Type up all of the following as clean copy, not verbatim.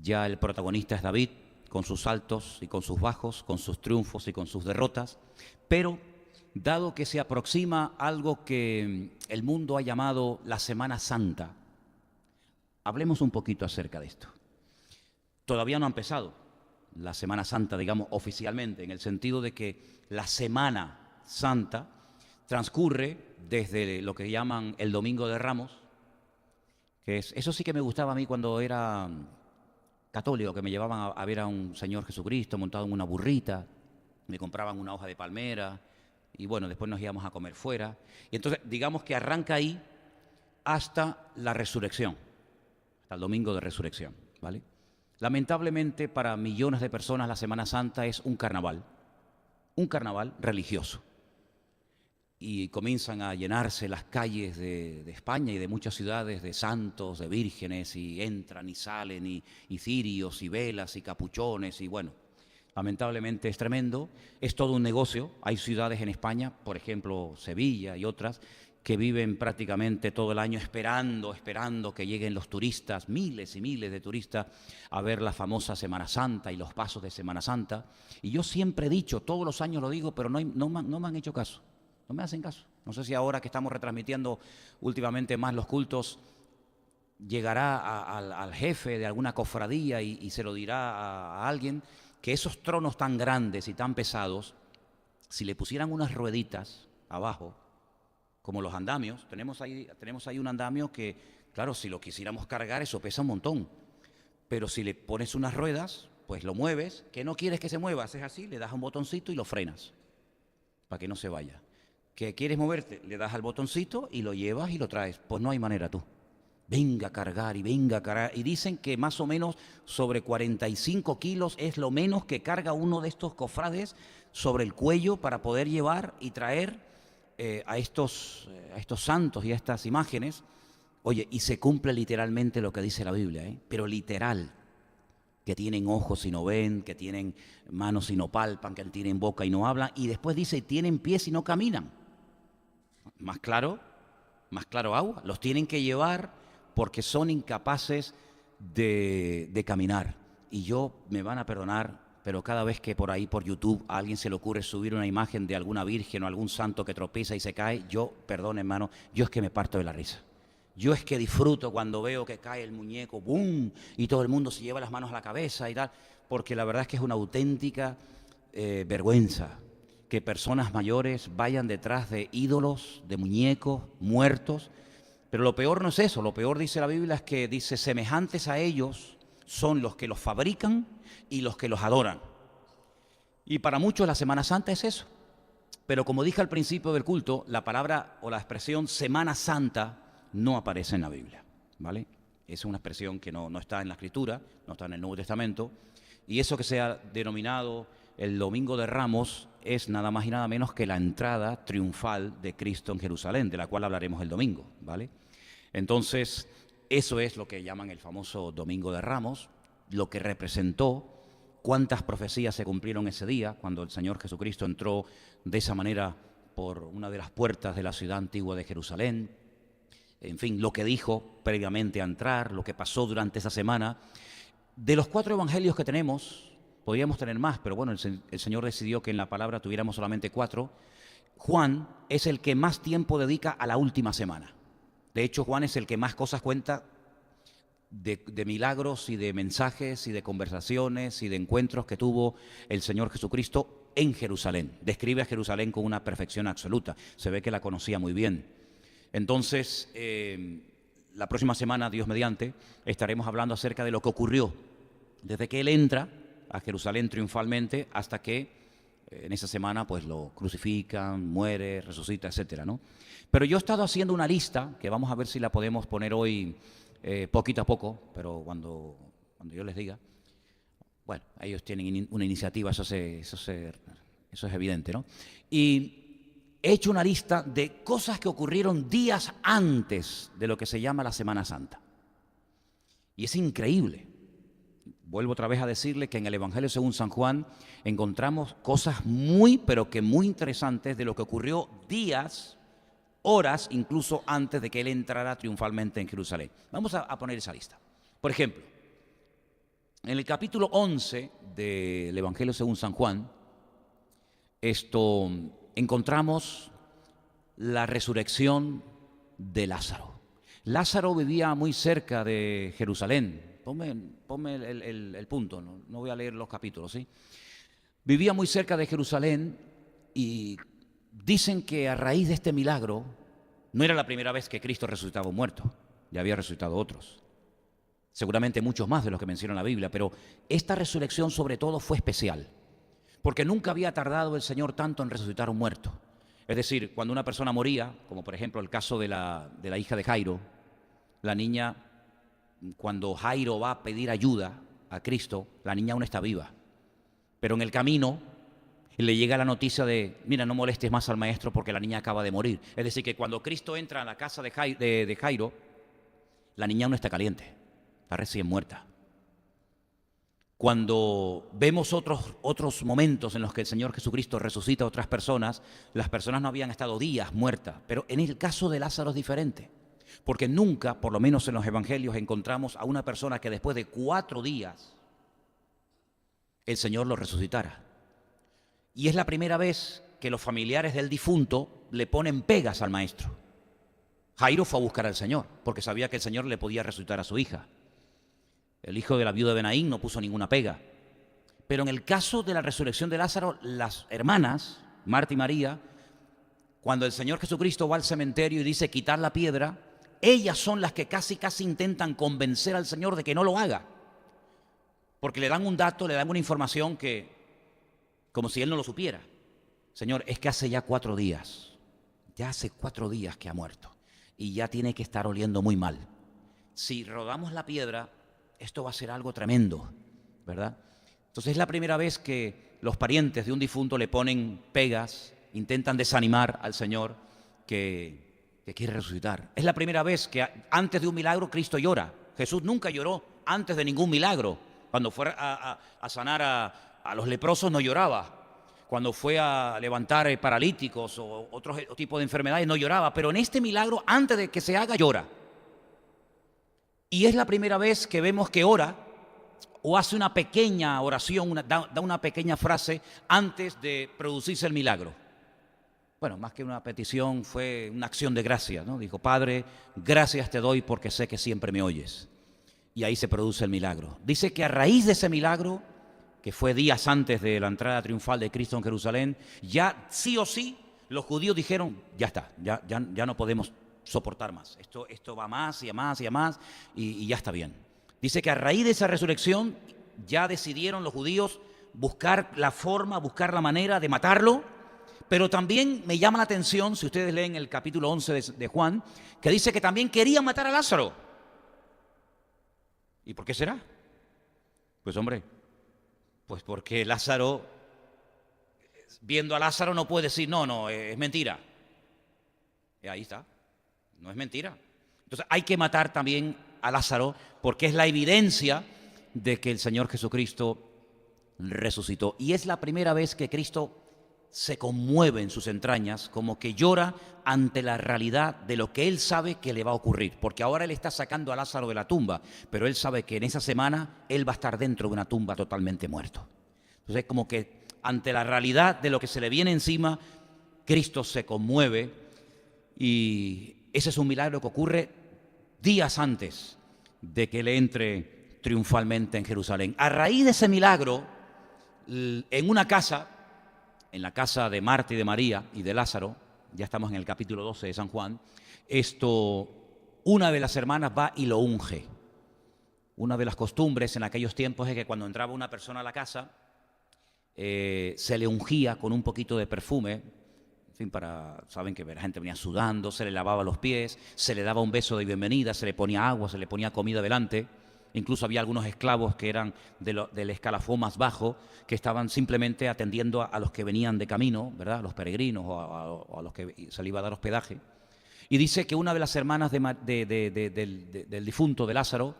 Ya el protagonista es David, con sus altos y con sus bajos, con sus triunfos y con sus derrotas, pero dado que se aproxima algo que el mundo ha llamado la Semana Santa, hablemos un poquito acerca de esto. Todavía no ha empezado la Semana Santa, digamos, oficialmente, en el sentido de que la Semana Santa transcurre desde lo que llaman el Domingo de Ramos, que es, eso sí que me gustaba a mí cuando era católico, que me llevaban a ver a un Señor Jesucristo montado en una burrita, me compraban una hoja de palmera y bueno, después nos íbamos a comer fuera. Y entonces, digamos que arranca ahí hasta la resurrección, hasta el domingo de resurrección, ¿vale? Lamentablemente para millones de personas la Semana Santa es un carnaval religioso. Y comienzan a llenarse las calles de España y de muchas ciudades de santos, de vírgenes, y entran y salen, y cirios, y velas, y capuchones, y bueno, lamentablemente es tremendo, es todo un negocio. Hay ciudades en España, por ejemplo Sevilla y otras, que viven prácticamente todo el año esperando que lleguen los turistas, miles y miles de turistas, a ver la famosa Semana Santa y los pasos de Semana Santa. Y yo siempre he dicho, todos los años lo digo, pero no me han hecho caso. No me hacen caso. No sé si ahora que estamos retransmitiendo últimamente más los cultos, llegará al jefe de alguna cofradía y se lo dirá a alguien que esos tronos tan grandes y tan pesados, si le pusieran unas rueditas abajo, como los andamios, tenemos ahí un andamio que, claro, si lo quisiéramos cargar, eso pesa un montón. Pero si le pones unas ruedas, pues lo mueves, que no quieres que se mueva, haces así, le das un botoncito y lo frenas, para que no se vaya. Que quieres moverte, le das al botoncito y lo llevas y lo traes. Pues no hay manera tú. Venga a cargar y venga a cargar. Y dicen que más o menos sobre 45 kilos es lo menos que carga uno de estos cofrades sobre el cuello para poder llevar y traer a estos santos y a estas imágenes. Oye, y se cumple literalmente lo que dice la Biblia, pero literal. Que tienen ojos y no ven, que tienen manos y no palpan, que tienen boca y no hablan. Y después dice, tienen pies y no caminan. Más claro agua. Los tienen que llevar porque son incapaces de caminar. Y me van a perdonar, pero cada vez que por ahí, por YouTube, a alguien se le ocurre subir una imagen de alguna virgen o algún santo que tropieza y se cae, perdón hermano, yo es que me parto de la risa. Yo es que disfruto cuando veo que cae el muñeco, ¡boom! Y todo el mundo se lleva las manos a la cabeza y tal, porque la verdad es que es una auténtica vergüenza que personas mayores vayan detrás de ídolos, de muñecos muertos. Pero lo peor no es eso, lo peor, dice la Biblia, es que dice, semejantes a ellos son los que los fabrican y los que los adoran. Y para muchos la Semana Santa es eso. Pero como dije al principio del culto, la palabra o la expresión Semana Santa no aparece en la Biblia, ¿vale? Es una expresión que no está en la Escritura, no está en el Nuevo Testamento. Y eso que se ha denominado el Domingo de Ramos es nada más y nada menos que la entrada triunfal de Cristo en Jerusalén, de la cual hablaremos el domingo, ¿vale? Entonces, eso es lo que llaman el famoso Domingo de Ramos, lo que representó, cuántas profecías se cumplieron ese día, cuando el Señor Jesucristo entró de esa manera por una de las puertas de la ciudad antigua de Jerusalén. En fin, lo que dijo previamente a entrar, lo que pasó durante esa semana. De los 4 evangelios que tenemos, podríamos tener más, pero bueno, el Señor decidió que en la palabra tuviéramos solamente 4. Juan es el que más tiempo dedica a la última semana. De hecho, Juan es el que más cosas cuenta de milagros y de mensajes y de conversaciones y de encuentros que tuvo el Señor Jesucristo en Jerusalén. Describe a Jerusalén con una perfección absoluta. Se ve que la conocía muy bien. Entonces, la próxima semana, Dios mediante, estaremos hablando acerca de lo que ocurrió desde que Él entra a Jerusalén triunfalmente hasta que en esa semana pues lo crucifican, muere, resucita, etcétera, ¿no? Pero yo he estado haciendo una lista, que vamos a ver si la podemos poner hoy poquito a poco, pero cuando yo les diga. Bueno, ellos tienen una iniciativa, eso es evidente, ¿no? Y he hecho una lista de cosas que ocurrieron días antes de lo que se llama la Semana Santa. Y es increíble. Vuelvo otra vez a decirle que en el Evangelio según San Juan encontramos cosas muy, pero que muy interesantes de lo que ocurrió días, horas, incluso antes de que Él entrara triunfalmente en Jerusalén. Vamos a poner esa lista. Por ejemplo, En el capítulo 11 del Evangelio según San Juan, encontramos la resurrección de Lázaro. Lázaro vivía muy cerca de Jerusalén. Ponme el punto, no voy a leer los capítulos, ¿sí? Vivía muy cerca de Jerusalén y dicen que a raíz de este milagro, no era la primera vez que Cristo resucitaba un muerto, ya había resucitado otros. Seguramente muchos más de los que menciona la Biblia, pero esta resurrección sobre todo fue especial, porque nunca había tardado el Señor tanto en resucitar un muerto. Es decir, cuando una persona moría, como por ejemplo el caso de la hija de Jairo, la niña, cuando Jairo va a pedir ayuda a Cristo, la niña aún está viva. Pero en el camino le llega la noticia de, mira, no molestes más al maestro porque la niña acaba de morir. Es decir, que cuando Cristo entra a la casa de Jairo, la niña aún está caliente, está recién muerta. Cuando vemos otros momentos en los que el Señor Jesucristo resucita a otras personas, las personas no habían estado días muertas, pero en el caso de Lázaro es diferente, porque nunca, por lo menos en los evangelios, encontramos a una persona que después de 4 días el Señor lo resucitara. Y es la primera vez que los familiares del difunto le ponen pegas al maestro. Jairo fue a buscar al Señor, porque sabía que el Señor le podía resucitar a su hija. El hijo de la viuda de Naín no puso ninguna pega. Pero en el caso de la resurrección de Lázaro, las hermanas, Marta y María, cuando el Señor Jesucristo va al cementerio y dice quitar la piedra, ellas son las que casi intentan convencer al Señor de que no lo haga. Porque le dan un dato, le dan una información que, como si Él no lo supiera. Señor, es que hace ya 4 días, ya hace 4 días que ha muerto y ya tiene que estar oliendo muy mal. Si rodamos la piedra, esto va a ser algo tremendo, ¿verdad? Entonces es la primera vez que los parientes de un difunto le ponen pegas, intentan desanimar al Señor que quiere resucitar. Es la primera vez que antes de un milagro Cristo llora. Jesús nunca lloró antes de ningún milagro. Cuando fue a sanar a los leprosos no lloraba. Cuando fue a levantar paralíticos o otro tipo de enfermedades no lloraba. Pero en este milagro, antes de que se haga, llora. Y es la primera vez que vemos que ora o hace una pequeña oración, da una pequeña frase antes de producirse el milagro. Bueno, más que una petición, fue una acción de gracia, ¿no? Dijo, Padre, gracias te doy porque sé que siempre me oyes. Y ahí se produce el milagro. Dice que a raíz de ese milagro, que fue días antes de la entrada triunfal de Cristo en Jerusalén, ya sí o sí los judíos dijeron, ya está, ya no podemos soportar más. Esto va más y a más y a más y ya está bien. Dice que a raíz de esa resurrección ya decidieron los judíos buscar la forma, buscar la manera de matarlo, pero también me llama la atención, si ustedes leen el capítulo 11 de Juan, que dice que también querían matar a Lázaro. ¿Y por qué será? Pues hombre, pues porque Lázaro, viendo a Lázaro no puede decir, no, es mentira. Y ahí está. No es mentira. Entonces hay que matar también a Lázaro porque es la evidencia de que el Señor Jesucristo resucitó. Y es la primera vez que Cristo se conmueve en sus entrañas, como que llora ante la realidad de lo que Él sabe que le va a ocurrir. Porque ahora Él está sacando a Lázaro de la tumba, pero Él sabe que en esa semana Él va a estar dentro de una tumba totalmente muerto. Entonces como que ante la realidad de lo que se le viene encima, Cristo se conmueve y ese es un milagro que ocurre días antes de que Él entre triunfalmente en Jerusalén. A raíz de ese milagro, en una casa, en la casa de Marta y de María y de Lázaro, ya estamos en el capítulo 12 de San Juan, una de las hermanas va y lo unge. Una de las costumbres en aquellos tiempos es que cuando entraba una persona a la casa, se le ungía con un poquito de perfume. En fin, saben que la gente venía sudando, se le lavaba los pies, se le daba un beso de bienvenida, se le ponía agua, se le ponía comida delante. Incluso había algunos esclavos que eran del escalafón más bajo, que estaban simplemente atendiendo a los que venían de camino, ¿verdad? A los peregrinos o a los que se le iba a dar hospedaje. Y dice que una de las hermanas del difunto, de Lázaro,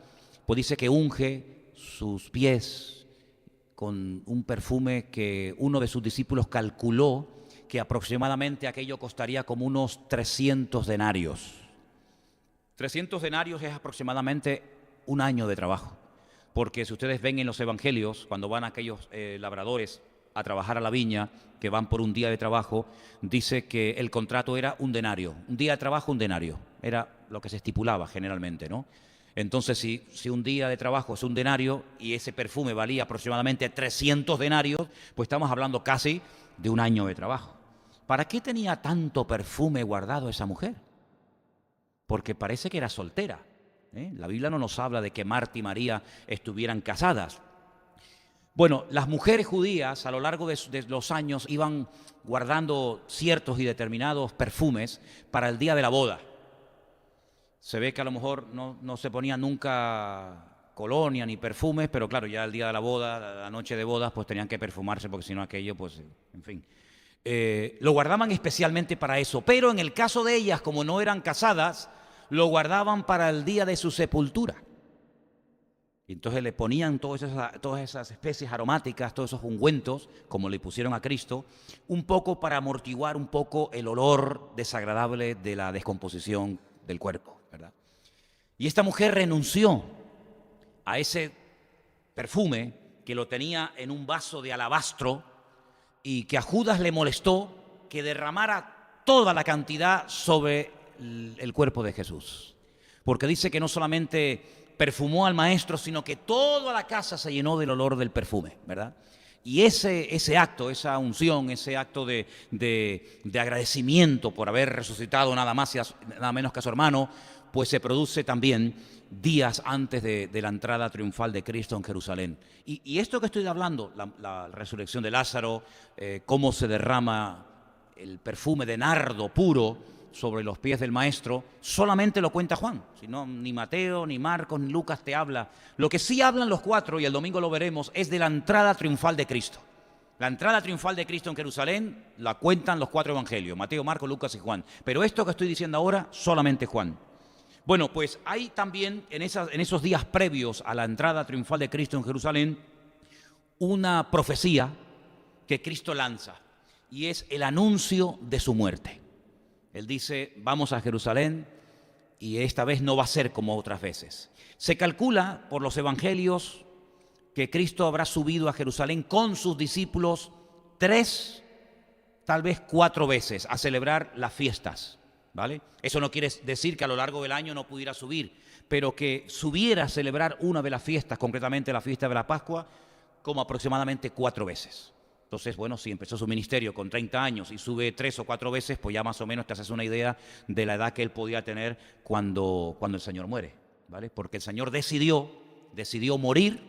pues dice que unge sus pies con un perfume que uno de sus discípulos calculó que aproximadamente aquello costaría como unos 300 denarios. 300 denarios es aproximadamente un año de trabajo. porque si ustedes ven en los evangelios, cuando van aquellos labradores a trabajar a la viña, que van por un día de trabajo, dice que el contrato era un denario. Un día de trabajo, un denario. Era lo que se estipulaba generalmente, ¿no? Entonces, si un día de trabajo es un denario y ese perfume valía aproximadamente 300 denarios, pues estamos hablando casi de un año de trabajo. ¿Para qué tenía tanto perfume guardado esa mujer? Porque parece que era soltera. La Biblia no nos habla de que Marta y María estuvieran casadas. Bueno, las mujeres judías a lo largo de los años iban guardando ciertos y determinados perfumes para el día de la boda. Se ve que a lo mejor no se ponía nunca colonia ni perfumes, pero claro, ya el día de la boda, la noche de bodas, pues tenían que perfumarse porque si no aquello, pues, en fin. Lo guardaban especialmente para eso, pero en el caso de ellas, como no eran casadas, lo guardaban para el día de su sepultura. Y entonces le ponían todas esas especies aromáticas, todos esos ungüentos, como le pusieron a Cristo, un poco para amortiguar un poco el olor desagradable de la descomposición del cuerpo, ¿verdad? Y esta mujer renunció a ese perfume que lo tenía en un vaso de alabastro y que a Judas le molestó que derramara toda la cantidad sobre el cuerpo de Jesús. Porque dice que no solamente perfumó al maestro, sino que toda la casa se llenó del olor del perfume, ¿verdad? Y ese acto, esa unción, ese acto de agradecimiento por haber resucitado nada más y nada menos que a su hermano, pues se produce también días antes de la entrada triunfal de Cristo en Jerusalén. Y esto que estoy hablando, la resurrección de Lázaro, cómo se derrama el perfume de nardo puro sobre los pies del maestro, solamente lo cuenta Juan, sino ni Mateo, ni Marcos, ni Lucas te habla. Lo que sí hablan los cuatro, y el domingo lo veremos, es de la entrada triunfal de Cristo. La entrada triunfal de Cristo en Jerusalén la cuentan los cuatro evangelios, Mateo, Marcos, Lucas y Juan. Pero esto que estoy diciendo ahora, solamente Juan. Bueno, pues hay también en esos días previos a la entrada triunfal de Cristo en Jerusalén una profecía que Cristo lanza, y es el anuncio de su muerte. Él dice, vamos a Jerusalén y esta vez no va a ser como otras veces. Se calcula por los evangelios que Cristo habrá subido a Jerusalén con sus discípulos 3, tal vez 4 veces a celebrar las fiestas, ¿vale? Eso no quiere decir que a lo largo del año no pudiera subir, pero que subiera a celebrar una de las fiestas, concretamente la fiesta de la Pascua, como aproximadamente 4 veces. Entonces, bueno, si empezó su ministerio con 30 años y sube 3 o 4 veces, pues ya más o menos te haces una idea de la edad que él podía tener cuando el Señor muere, ¿vale? Porque el Señor decidió morir,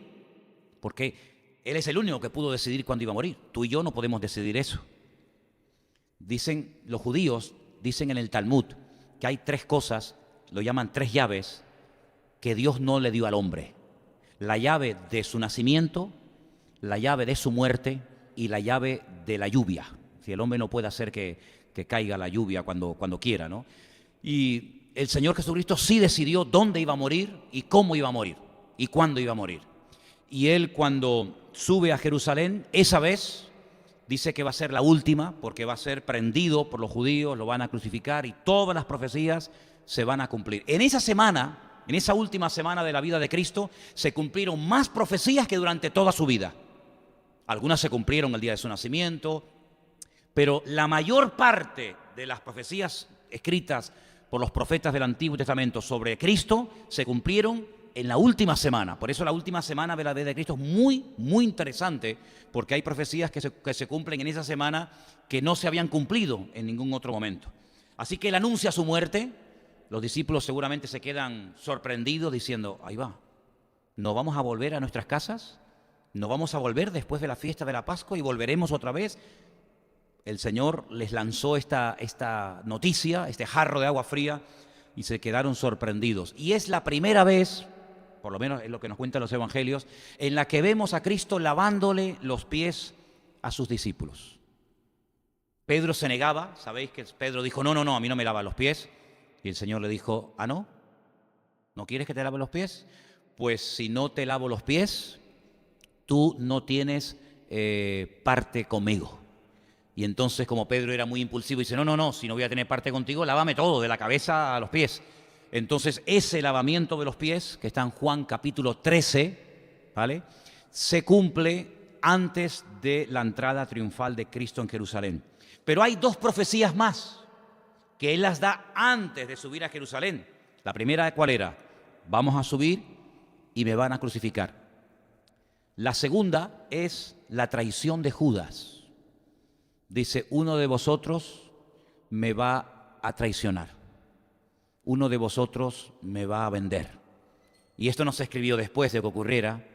porque Él es el único que pudo decidir cuándo iba a morir. Tú y yo no podemos decidir eso. Dicen, los judíos dicen en el Talmud que hay 3 cosas, lo llaman 3 llaves, que Dios no le dio al hombre. La llave de su nacimiento, la llave de su muerte y la llave de la lluvia. Si el hombre no puede hacer que caiga la lluvia cuando quiera, ¿no? Y el Señor Jesucristo sí decidió dónde iba a morir y cómo iba a morir y cuándo iba a morir. Y Él, cuando sube a Jerusalén, esa vez dice que va a ser la última, porque va a ser prendido por los judíos, lo van a crucificar y todas las profecías se van a cumplir. En esa semana, en esa última semana de la vida de Cristo, se cumplieron más profecías que durante toda su vida. Algunas se cumplieron el día de su nacimiento, pero la mayor parte de las profecías escritas por los profetas del Antiguo Testamento sobre Cristo se cumplieron en la última semana. Por eso la última semana de la vida de Cristo es muy, muy interesante, porque hay profecías que se cumplen en esa semana que no se habían cumplido en ningún otro momento. Así que Él anuncia su muerte. Los discípulos seguramente se quedan sorprendidos diciendo, ahí va, ¿no vamos a volver a nuestras casas? ¿No vamos a volver después de la fiesta de la Pascua y volveremos otra vez? El Señor les lanzó esta noticia, este jarro de agua fría, y se quedaron sorprendidos. Y es la primera vez, por lo menos es lo que nos cuentan los evangelios, en la que vemos a Cristo lavándole los pies a sus discípulos. Pedro se negaba, sabéis que Pedro dijo, no, a mí no me lava los pies. Y el Señor le dijo, ¿no? ¿No quieres que te lave los pies? Pues si no te lavo los pies, tú no tienes parte conmigo. Y entonces, como Pedro era muy impulsivo, dice, no, si no voy a tener parte contigo, lávame todo, de la cabeza a los pies. Entonces, ese lavamiento de los pies, que está en Juan capítulo 13, ¿vale? Se cumple antes de la entrada triunfal de Cristo en Jerusalén. Pero hay dos profecías más que Él las da antes de subir a Jerusalén. La primera, ¿cuál era? Vamos a subir y me van a crucificar. La segunda es la traición de Judas. Dice, uno de vosotros me va a traicionar. Uno de vosotros me va a vender. Y esto no se escribió después de que ocurriera,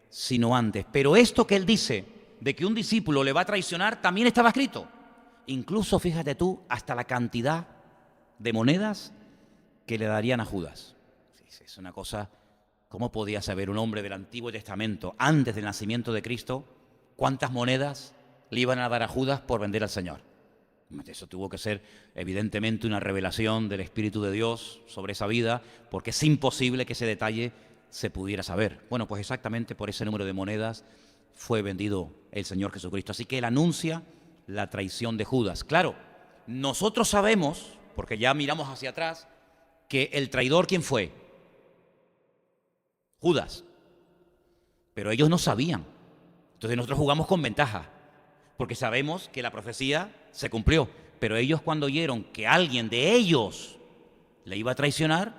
sino antes. Pero esto que Él dice, de que un discípulo le va a traicionar, también estaba escrito. Incluso, fíjate tú, hasta la cantidad de monedas que le darían a Judas. Es una cosa, ¿cómo podía saber un hombre del Antiguo Testamento, antes del nacimiento de Cristo, cuántas monedas le iban a dar a Judas por vender al Señor? Eso tuvo que ser evidentemente una revelación del Espíritu de Dios sobre esa vida, porque es imposible que ese detalle se pudiera saber. Bueno, pues exactamente por ese número de monedas fue vendido el Señor Jesucristo. Así que Él anuncia la traición de Judas. Claro, nosotros sabemos, porque ya miramos hacia atrás, que el traidor, ¿quién fue? Judas. Pero ellos no sabían. Entonces nosotros jugamos con ventaja, porque sabemos que la profecía se cumplió. Pero ellos, cuando oyeron que alguien de ellos le iba a traicionar,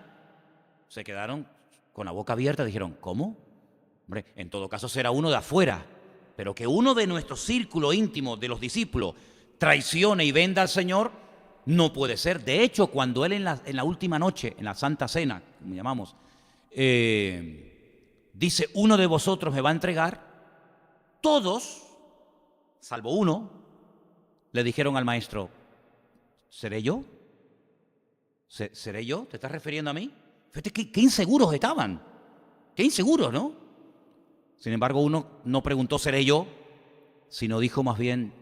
se quedaron con la boca abierta. Dijeron, ¿cómo? Hombre, en todo caso será uno de afuera, pero que uno de nuestro círculo íntimo, de los discípulos, traicione y venda al Señor, no puede ser. De hecho, cuando Él en la última noche, en la Santa Cena, como llamamos, dice, uno de vosotros me va a entregar, todos, salvo uno, le dijeron al maestro, ¿seré yo? ¿Seré yo? ¿Te estás refiriendo a mí? Fíjate qué inseguros estaban, qué inseguros, ¿no? Sin embargo, uno no preguntó, ¿seré yo?, sino dijo más bien,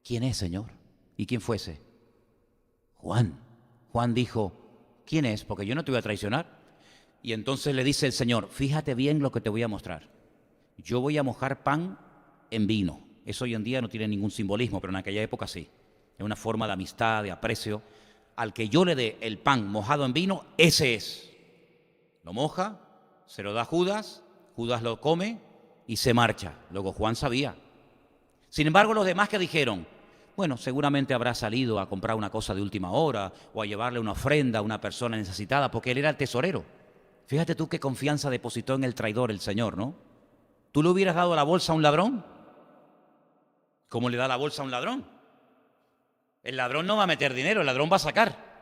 ¿quién es, Señor? ¿Y quién fuese? Juan. Juan dijo, ¿quién es? Porque yo no te voy a traicionar. Y entonces le dice el Señor, fíjate bien lo que te voy a mostrar. Yo voy a mojar pan en vino. Eso hoy en día no tiene ningún simbolismo, pero en aquella época sí. Es una forma de amistad, de aprecio. Al que yo le dé el pan mojado en vino, ese es. Lo moja, se lo da a Judas, Judas lo come y se marcha. Luego Juan sabía. Sin embargo, los demás que dijeron, bueno, seguramente habrá salido a comprar una cosa de última hora o a llevarle una ofrenda a una persona necesitada, porque él era el tesorero. Fíjate tú qué confianza depositó en el traidor el Señor, ¿no? ¿Tú le hubieras dado la bolsa a un ladrón? ¿Cómo le da la bolsa a un ladrón? El ladrón no va a meter dinero, el ladrón va a sacar.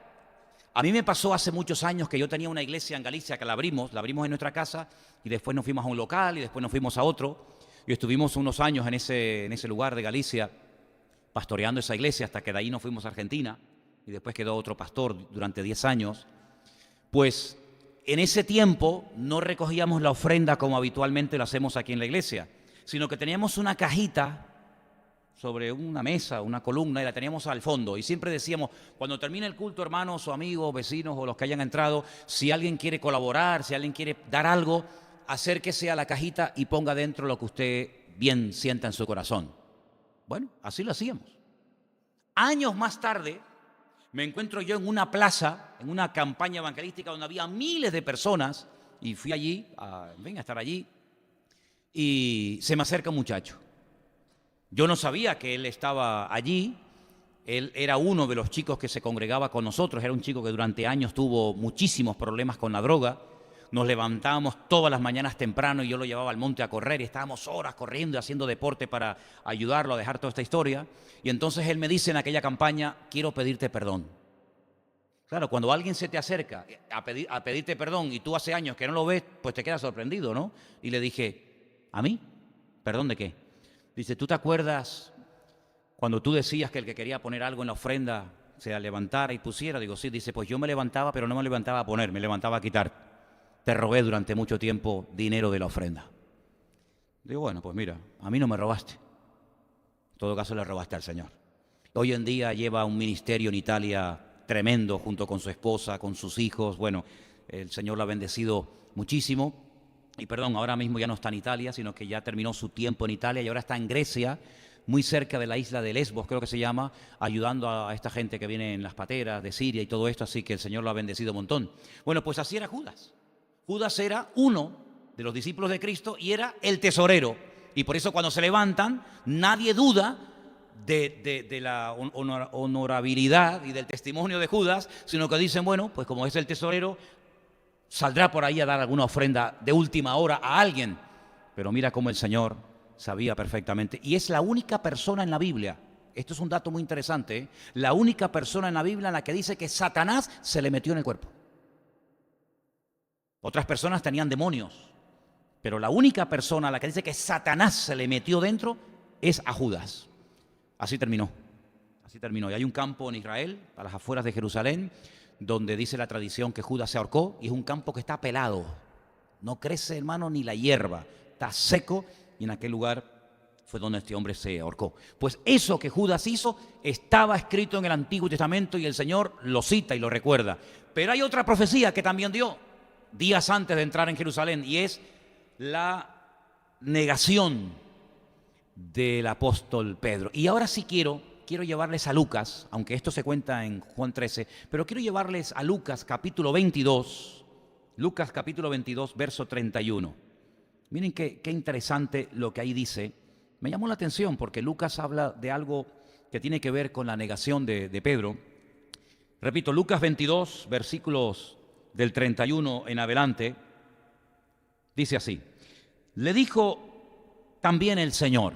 A mí me pasó hace muchos años que yo tenía una iglesia en Galicia que la abrimos en nuestra casa y después nos fuimos a un local y después nos fuimos a otro y estuvimos unos años en ese lugar de Galicia pastoreando esa iglesia hasta que de ahí nos fuimos a Argentina y después quedó otro pastor durante 10 años. Pues en ese tiempo no recogíamos la ofrenda como habitualmente lo hacemos aquí en la iglesia, sino que teníamos una cajita sobre una mesa, una columna, y la teníamos al fondo. Y siempre decíamos, cuando termine el culto, hermanos o amigos, vecinos o los que hayan entrado, si alguien quiere colaborar, si alguien quiere dar algo, acérquese a la cajita y ponga dentro lo que usted bien sienta en su corazón. Bueno, así lo hacíamos. Años más tarde, me encuentro yo en una plaza, en una campaña evangelística donde había miles de personas, y fui allí, a estar allí, y se me acerca un muchacho. Yo no sabía que él estaba allí. Él era uno de los chicos que se congregaba con nosotros. Era un chico que durante años tuvo muchísimos problemas con la droga. Nos levantábamos todas las mañanas temprano y yo lo llevaba al monte a correr y estábamos horas corriendo y haciendo deporte para ayudarlo a dejar toda esta historia. Y entonces él me dice en aquella campaña, quiero pedirte perdón. Claro, cuando alguien se te acerca a pedirte perdón y tú hace años que no lo ves, pues te quedas sorprendido, ¿no? Y le dije, ¿a mí? ¿Perdón de qué? Dice, ¿tú te acuerdas cuando tú decías que el que quería poner algo en la ofrenda se levantara y pusiera? Digo, sí. Dice, pues yo me levantaba, pero no me levantaba a poner, me levantaba a quitar. Te robé durante mucho tiempo dinero de la ofrenda. Digo, bueno, pues mira, a mí no me robaste. En todo caso le robaste al Señor. Hoy en día lleva un ministerio en Italia tremendo junto con su esposa, con sus hijos. Bueno, el Señor lo ha bendecido muchísimo. Y perdón, ahora mismo ya no está en Italia, sino que ya terminó su tiempo en Italia y ahora está en Grecia, muy cerca de la isla de Lesbos, creo que se llama, ayudando a esta gente que viene en las pateras de Siria y todo esto, así que el Señor lo ha bendecido un montón. Bueno, pues así era Judas. Judas era uno de los discípulos de Cristo y era el tesorero. Y por eso cuando se levantan, nadie duda de la honorabilidad y del testimonio de Judas, sino que dicen, bueno, pues como es el tesorero, saldrá por ahí a dar alguna ofrenda de última hora a alguien. Pero mira cómo el Señor sabía perfectamente. Y es la única persona en la Biblia, esto es un dato muy interesante, ¿eh? La única persona en la Biblia en la que dice que Satanás se le metió en el cuerpo. Otras personas tenían demonios, pero la única persona a la que dice que Satanás se le metió dentro es a Judas. Así terminó. Así terminó. Y hay un campo en Israel, a las afueras de Jerusalén, donde dice la tradición que Judas se ahorcó, y es un campo que está pelado. No crece, hermano, ni la hierba. Está seco, y en aquel lugar fue donde este hombre se ahorcó. Pues eso que Judas hizo estaba escrito en el Antiguo Testamento y el Señor lo cita y lo recuerda. Pero hay otra profecía que también dio días antes de entrar en Jerusalén, y es la negación del apóstol Pedro. Y ahora sí quiero llevarles a Lucas, aunque esto se cuenta en Juan 13, pero quiero llevarles a Lucas capítulo 22, verso 31. Miren qué interesante lo que ahí dice. Me llamó la atención porque Lucas habla de algo que tiene que ver con la negación de Pedro. Repito, Lucas 22, versículos del 31 en adelante, dice así: le dijo también el Señor: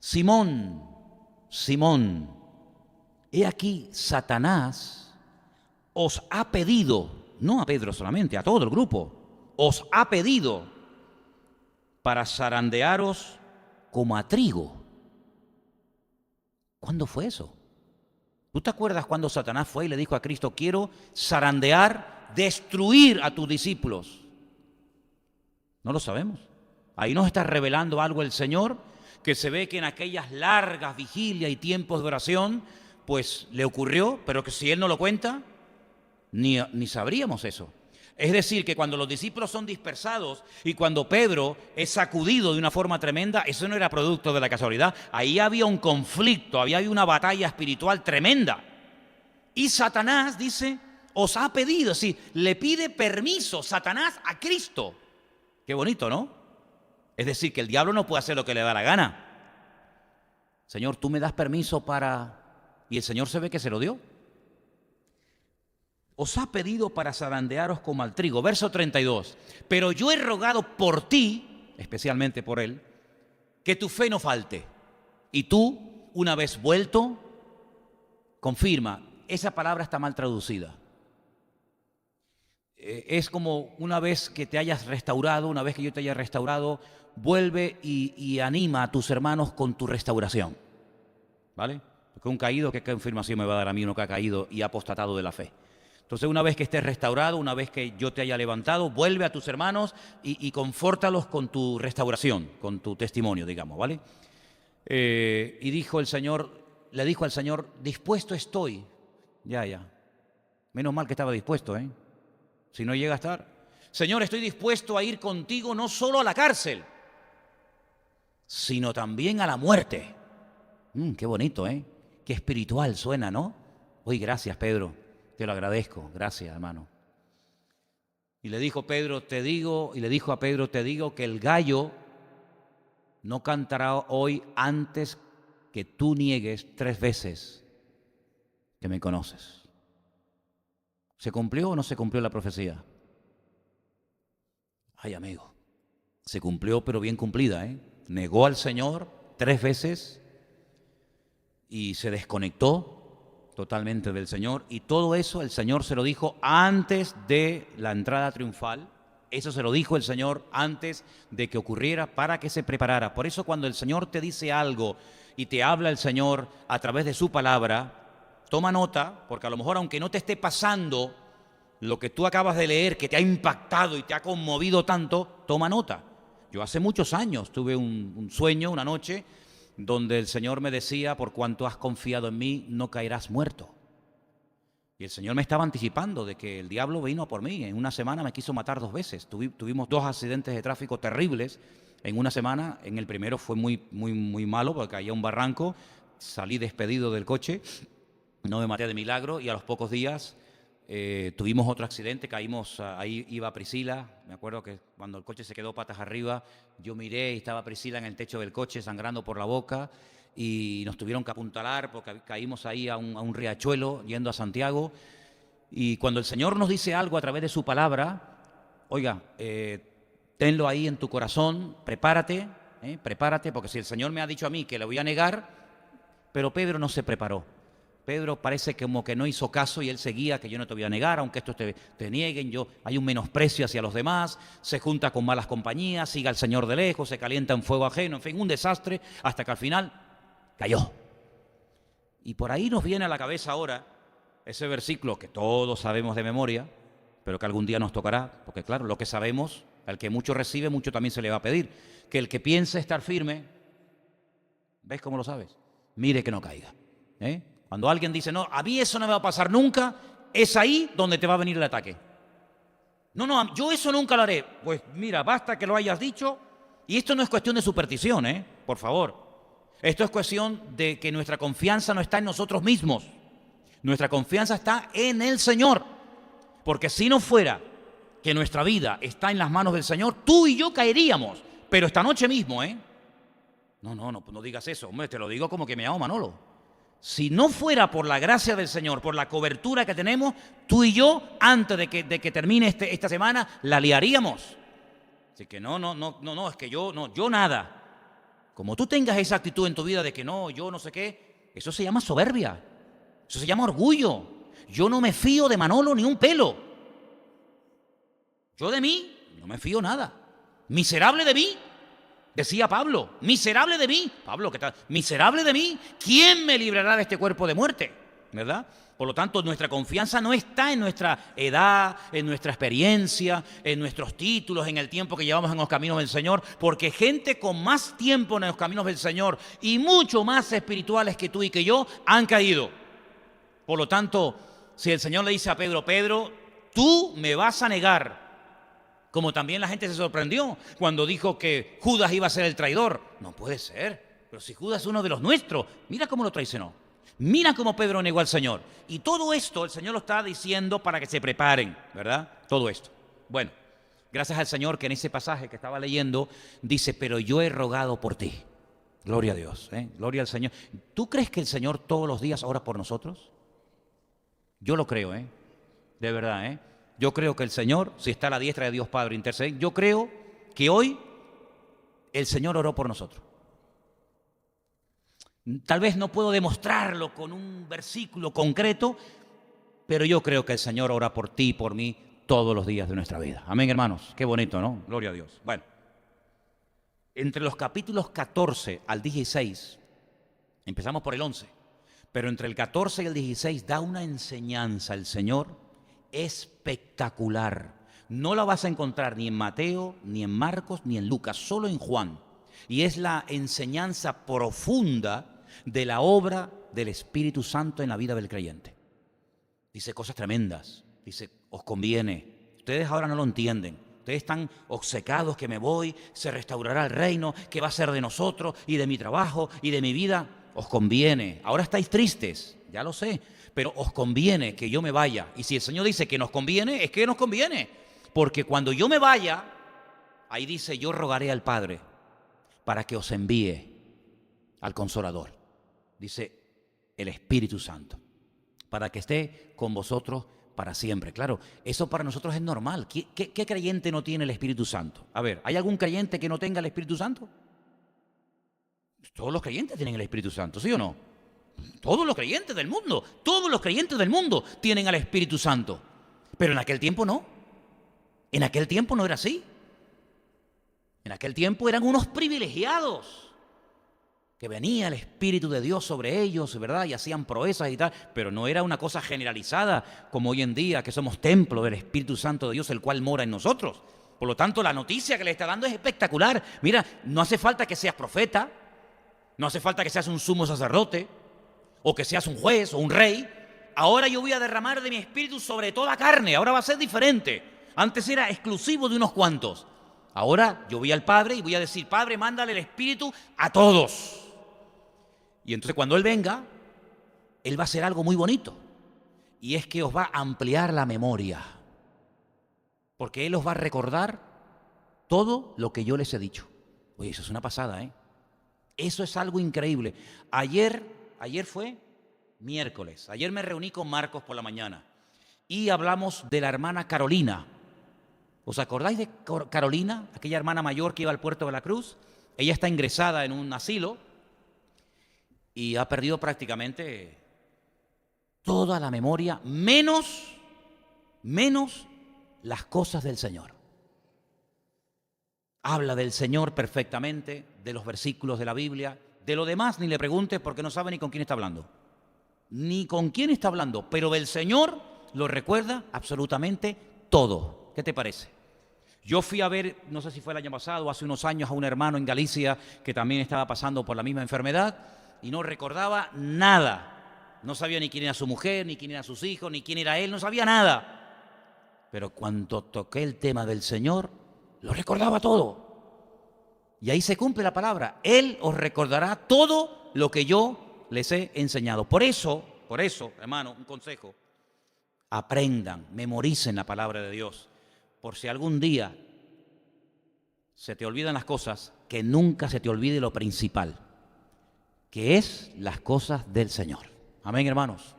Simón, Simón, he aquí Satanás os ha pedido, no a Pedro solamente, a todo el grupo, os ha pedido para zarandearos como a trigo. ¿Cuándo fue eso? ¿Tú te acuerdas cuando Satanás fue y le dijo a Cristo: quiero zarandear, destruir a tus discípulos? No lo sabemos. Ahí nos está revelando algo el Señor, que se ve que en aquellas largas vigilias y tiempos de oración, pues le ocurrió, pero que si Él no lo cuenta, ni sabríamos eso. Es decir, que cuando los discípulos son dispersados y cuando Pedro es sacudido de una forma tremenda, eso no era producto de la casualidad. Ahí había un conflicto, había una batalla espiritual tremenda. Y Satanás dice, os ha pedido, es decir, le pide permiso Satanás a Cristo. Qué bonito, ¿no? Es decir, que el diablo no puede hacer lo que le da la gana. Señor, tú me das permiso para... Y el Señor se ve que se lo dio. Os ha pedido para zarandearos como al trigo. Verso 32. Pero yo he rogado por ti, especialmente por él, que tu fe no falte. Y tú, una vez vuelto, confirma. Esa palabra está mal traducida. Es como una vez que te hayas restaurado, una vez que yo te haya restaurado, vuelve y anima a tus hermanos con tu restauración. ¿Vale? Porque un caído, ¿qué confirmación me va a dar a mí uno que ha caído y ha apostatado de la fe? Entonces, una vez que estés restaurado, una vez que yo te haya levantado, vuelve a tus hermanos y confórtalos con tu restauración, con tu testimonio, digamos, ¿vale? Y dijo el Señor, le dijo al Señor: dispuesto estoy. Ya. Menos mal que estaba dispuesto, ¿eh? Si no llega a estar. Señor, estoy dispuesto a ir contigo no solo a la cárcel, sino también a la muerte. Qué bonito, ¿eh? Qué espiritual suena, ¿no? Oye, gracias, Pedro. Te lo agradezco, gracias, hermano. Y le dijo a Pedro, te digo que el gallo no cantará hoy antes que tú niegues 3 veces que me conoces. ¿Se cumplió o no se cumplió la profecía? Ay, amigo, se cumplió, pero bien cumplida, ¿eh? Negó al Señor 3 veces y se desconectó totalmente del Señor, y todo eso el Señor se lo dijo antes de la entrada triunfal. Eso se lo dijo el Señor antes de que ocurriera, para que se preparara. Por eso cuando el Señor te dice algo y te habla el Señor a través de su palabra, toma nota, porque a lo mejor aunque no te esté pasando lo que tú acabas de leer, que te ha impactado y te ha conmovido tanto, toma nota. Yo hace muchos años tuve un sueño, una noche, donde el Señor me decía: por cuanto has confiado en mí, no caerás muerto. Y el Señor me estaba anticipando de que el diablo vino a por mí. En una semana me quiso matar 2 veces. Tuvimos 2 accidentes de tráfico terribles en una semana. En el primero fue muy malo, porque caía un barranco. Salí despedido del coche, no me maté de milagro, y a los pocos días Tuvimos otro accidente, caímos, ahí iba Priscila, me acuerdo que cuando el coche se quedó patas arriba, yo miré y estaba Priscila en el techo del coche sangrando por la boca y nos tuvieron que apuntalar porque caímos ahí a un riachuelo yendo a Santiago. Y cuando el Señor nos dice algo a través de su palabra, oiga, tenlo ahí en tu corazón, prepárate, porque si el Señor me ha dicho a mí que le voy a negar, pero Pedro no se preparó. Pedro parece como que no hizo caso y él seguía que yo no te voy a negar, aunque estos te nieguen, hay un menosprecio hacia los demás, se junta con malas compañías, sigue al Señor de lejos, se calienta en fuego ajeno, en fin, un desastre, hasta que al final cayó. Y por ahí nos viene a la cabeza ahora ese versículo que todos sabemos de memoria, pero que algún día nos tocará, porque claro, lo que sabemos, al que mucho recibe, mucho también se le va a pedir, que el que piense estar firme, ¿ves cómo lo sabes? Mire que no caiga, Cuando alguien dice, no, a mí eso no me va a pasar nunca, es ahí donde te va a venir el ataque. No, yo eso nunca lo haré. Pues mira, basta que lo hayas dicho. Y esto no es cuestión de superstición, por favor. Esto es cuestión de que nuestra confianza no está en nosotros mismos. Nuestra confianza está en el Señor. Porque si no fuera que nuestra vida está en las manos del Señor, tú y yo caeríamos. Pero esta noche mismo, No digas eso, hombre, te lo digo como que me llamo Manolo. Si no fuera por la gracia del Señor, por la cobertura que tenemos, tú y yo, antes de que termine esta semana, la liaríamos. Así que no, es que yo nada. Como tú tengas esa actitud en tu vida de que no, yo no sé qué, eso se llama soberbia, eso se llama orgullo. Yo no me fío de Manolo ni un pelo. Yo de mí no me fío nada. Miserable de mí. Decía Pablo, miserable de mí. Pablo, ¿qué tal? Miserable de mí. ¿Quién me librará de este cuerpo de muerte? ¿Verdad? Por lo tanto, nuestra confianza no está en nuestra edad, en nuestra experiencia, en nuestros títulos, en el tiempo que llevamos en los caminos del Señor, porque gente con más tiempo en los caminos del Señor y mucho más espirituales que tú y que yo han caído. Por lo tanto, si el Señor le dice a Pedro, Pedro, tú me vas a negar, como también la gente se sorprendió cuando dijo que Judas iba a ser el traidor. No puede ser, pero si Judas es uno de los nuestros, mira cómo lo traicionó. Mira cómo Pedro negó al Señor. Y todo esto el Señor lo está diciendo para que se preparen, ¿verdad? Todo esto. Bueno, gracias al Señor que en ese pasaje que estaba leyendo dice, pero yo he rogado por ti. Gloria a Dios, gloria al Señor. ¿Tú crees que el Señor todos los días ora por nosotros? Yo lo creo, de verdad, Yo creo que el Señor, si está a la diestra de Dios Padre intercede, yo creo que hoy el Señor oró por nosotros. Tal vez no puedo demostrarlo con un versículo concreto, pero yo creo que el Señor ora por ti y por mí todos los días de nuestra vida. Amén, hermanos. Qué bonito, ¿no? Gloria a Dios. Bueno, entre los capítulos 14 al 16, empezamos por el 11, pero entre el 14 y el 16 da una enseñanza el Señor espectacular. No la vas a encontrar ni en Mateo, ni en Marcos, ni en Lucas, solo en Juan. Y es la enseñanza profunda de la obra del Espíritu Santo en la vida del creyente. Dice cosas tremendas. Dice, os conviene. Ustedes ahora no lo entienden. Ustedes están obcecados que me voy, se restaurará el reino, que va a ser de nosotros y de mi trabajo y de mi vida. Os conviene. Ahora estáis tristes, ya lo sé, pero os conviene que yo me vaya. Y si el Señor dice que nos conviene, es que nos conviene. Porque cuando yo me vaya, ahí dice, yo rogaré al Padre para que os envíe al Consolador. Dice, el Espíritu Santo, para que esté con vosotros para siempre. Claro, eso para nosotros es normal. ¿Qué creyente no tiene el Espíritu Santo? A ver, ¿hay algún creyente que no tenga el Espíritu Santo? Todos los creyentes tienen el Espíritu Santo, ¿sí o no? Todos los creyentes del mundo tienen al Espíritu Santo. Pero en aquel tiempo no. En aquel tiempo no era así. En aquel tiempo eran unos privilegiados, que venía el Espíritu de Dios sobre ellos, ¿verdad? Y hacían proezas y tal, pero no era una cosa generalizada como hoy en día, que somos templo del Espíritu Santo de Dios, el cual mora en nosotros. Por lo tanto, la noticia que le está dando es espectacular. Mira, no hace falta que seas profeta, no hace falta que seas un sumo sacerdote, o que seas un juez o un rey. Ahora yo voy a derramar de mi Espíritu sobre toda carne, ahora va a ser diferente. Antes era exclusivo de unos cuantos. Ahora yo voy al Padre y voy a decir, Padre, mándale el Espíritu a todos. Y entonces cuando Él venga, Él va a hacer algo muy bonito. y es que os va a ampliar la memoria, porque Él os va a recordar todo lo que yo les he dicho. Oye, eso es una pasada, ¿eh? Eso es algo increíble. Ayer fue miércoles. Ayer me reuní con Marcos por la mañana y hablamos de la hermana Carolina. ¿Os acordáis de Carolina, aquella hermana mayor que iba al puerto de la Cruz? Ella está ingresada en un asilo y ha perdido prácticamente toda la memoria, menos las cosas del Señor. Habla del Señor perfectamente, de los versículos de la Biblia. De lo demás ni le preguntes porque no sabe ni con quién está hablando. Ni con quién está hablando, pero del Señor lo recuerda absolutamente todo. ¿Qué te parece? Yo fui a ver, no sé si fue el año pasado o hace unos años, a un hermano en Galicia que también estaba pasando por la misma enfermedad y no recordaba nada. No sabía ni quién era su mujer, ni quién eran sus hijos, ni quién era él, no sabía nada. Pero cuando toqué el tema del Señor, lo recordaba todo. Y ahí se cumple la palabra. Él os recordará todo lo que yo les he enseñado. Por eso, hermano, un consejo. Aprendan, memoricen la palabra de Dios. Por si algún día se te olvidan las cosas, que nunca se te olvide lo principal, que es las cosas del Señor. Amén, hermanos.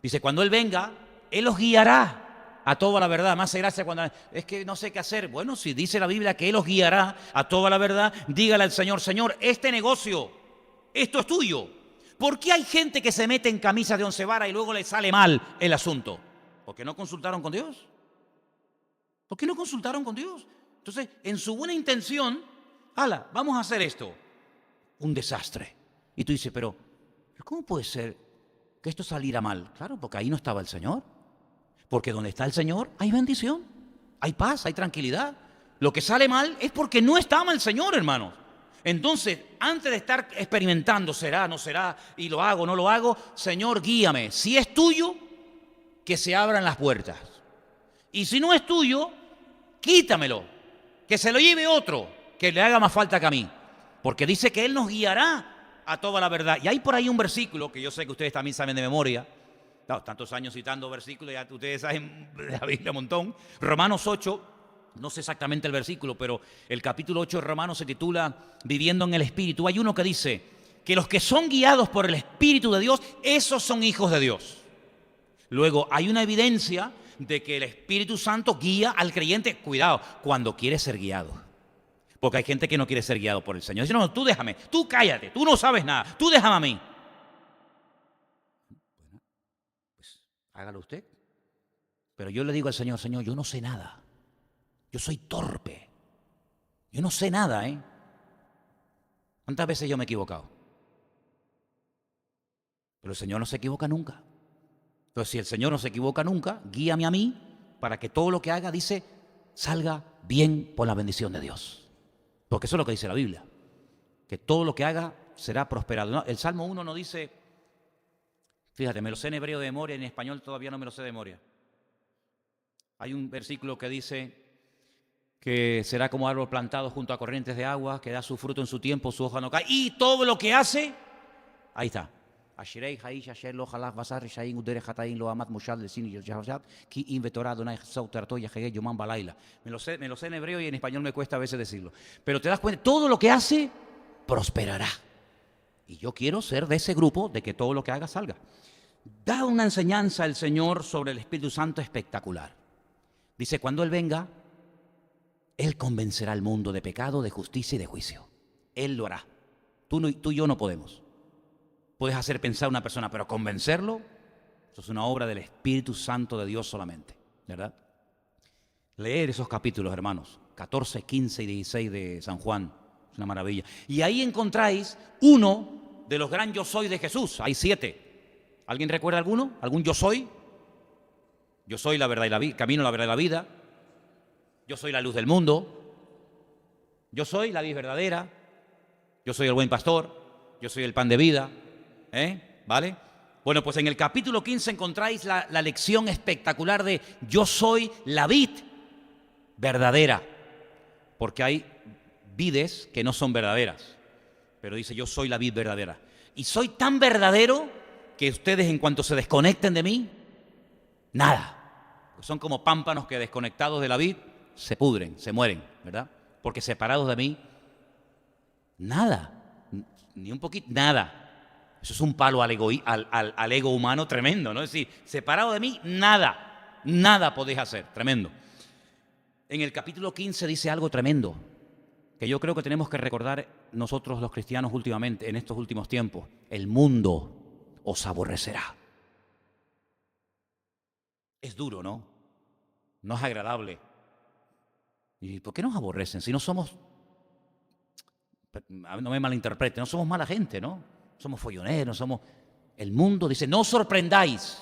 Dice, cuando Él venga, Él os guiará a toda la verdad. Más gracia cuando es que no sé qué hacer. Bueno, si dice la Biblia que Él os guiará a toda la verdad, dígale al Señor, Señor, este negocio, esto es tuyo. ¿Por qué hay gente que se mete en camisas de 11 varas y luego le sale mal el asunto? ¿Porque no consultaron con Dios? ¿Por qué no consultaron con Dios? Entonces, en su buena intención, vamos a hacer esto. Un desastre. Y tú dices, pero ¿cómo puede ser que esto saliera mal? Claro, porque ahí no estaba el Señor. Porque donde está el Señor hay bendición, hay paz, hay tranquilidad. Lo que sale mal es porque no estaba el Señor, hermanos. Entonces, antes de estar experimentando, será, no será, y lo hago, no lo hago, Señor, guíame. Si es tuyo, que se abran las puertas. Y si no es tuyo, quítamelo, que se lo lleve otro, que le haga más falta que a mí. Porque dice que Él nos guiará a toda la verdad. Y hay por ahí un versículo, que yo sé que ustedes también saben de memoria. Claro, tantos años citando versículos, ya ustedes saben de la Biblia un montón. Romanos 8, no sé exactamente el versículo, pero el capítulo 8 de Romanos se titula Viviendo en el Espíritu. Hay uno que dice que los que son guiados por el Espíritu de Dios, esos son hijos de Dios. Luego hay una evidencia de que el Espíritu Santo guía al creyente, cuidado, cuando quiere ser guiado. Porque hay gente que no quiere ser guiado por el Señor. Dice, no, tú déjame, tú cállate, tú no sabes nada, tú déjame a mí. Bueno, pues hágalo usted. Pero yo le digo al Señor, Señor, yo no sé nada. Yo soy torpe. Yo no sé nada, ¿eh? ¿Cuántas veces yo me he equivocado? Pero el Señor no se equivoca nunca. Entonces, si el Señor no se equivoca nunca, guíame a mí para que todo lo que haga, dice, salga bien por la bendición de Dios. Porque eso es lo que dice la Biblia, que todo lo que haga será prosperado. No, el Salmo 1 no dice, fíjate, me lo sé en hebreo de memoria, en español todavía no me lo sé de memoria. Hay un versículo que dice que será como árbol plantado junto a corrientes de agua, que da su fruto en su tiempo, su hoja no cae, y todo lo que hace, ahí está. Me lo sé en hebreo y en español me cuesta a veces decirlo. Pero te das cuenta, todo lo que hace, prosperará. Y yo quiero ser de ese grupo de que todo lo que haga salga. Da una enseñanza el Señor sobre el Espíritu Santo espectacular. Dice, cuando Él venga, Él convencerá al mundo de pecado, de justicia y de juicio. Él lo hará. Tú y yo no podemos. Puedes hacer pensar a una persona, pero convencerlo, eso es una obra del Espíritu Santo de Dios solamente, ¿verdad? Leer esos capítulos, hermanos, 14, 15 y 16 de San Juan, es una maravilla. Y ahí encontráis uno de los gran yo soy de Jesús, hay 7. ¿Alguien recuerda alguno? ¿Algún yo soy? Yo soy la verdad y la vida, camino, la verdad y la vida. Yo soy la luz del mundo. Yo soy la vid verdadera. Yo soy el buen pastor. Yo soy el pan de vida. ¿Vale? Bueno, pues en el capítulo 15 encontráis la lección espectacular de yo soy la vid verdadera. Porque hay vides que no son verdaderas. Pero dice yo soy la vid verdadera. Y soy tan verdadero que ustedes en cuanto se desconecten de mí, Nada. Son como pámpanos que desconectados de la vid se pudren, se mueren, ¿verdad? Porque separados de mí, nada. Ni un poquito, nada. Eso es un palo al ego humano tremendo, ¿no? Es decir, separado de mí, nada. Nada podéis hacer. Tremendo. En el capítulo 15 dice algo tremendo, que yo creo que tenemos que recordar nosotros los cristianos últimamente, en estos últimos tiempos. El mundo os aborrecerá. Es duro, ¿no? No es agradable. ¿Y por qué nos aborrecen? Si no somos, no me malinterpreten, no somos mala gente, ¿no? Somos folloneros, somos... El mundo dice, no os sorprendáis.